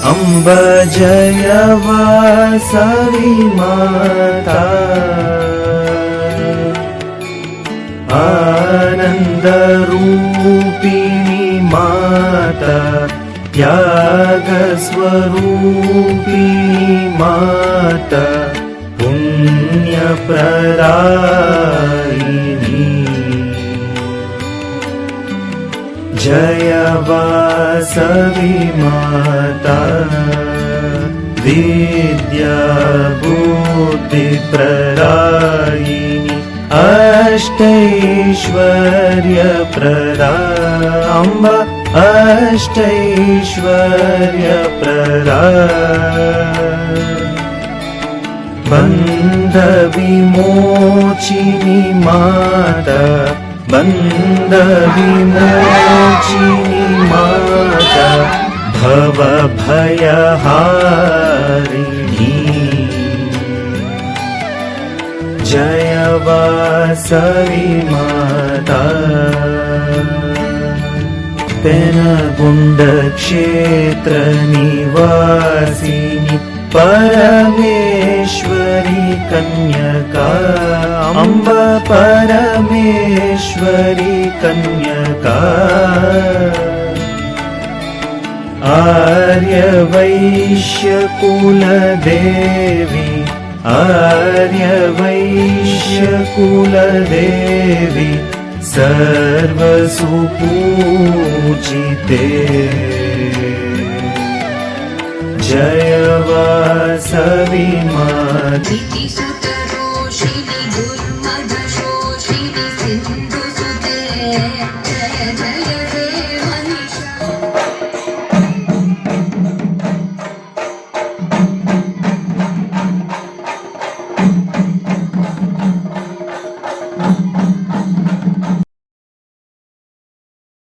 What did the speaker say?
अम्ब जय वासवी माता आनन्दरूपिणी माता त्यागस्वरूपिणी माता पुण्यप्रदायिनी जय वासवी माता विद्या बुद्धिप्रदायिनी अष्टैश्वर्यप्रदा अम्ब अष्टैश्वर्यप्रदा बन्धविमोचिनी माता बन्धविमोचिनी माता भवभयहारिणी जय वासवी माता पेनगुण्डक्षेत्रनिवासिनी परमेश्वरी कन्यका अम्ब परमेश्वरी कन्यका आर्यवैश्यकुलदेवी आर्यवैश्यकुलदेवी सर्वसुपूजिते जय वासवी माता।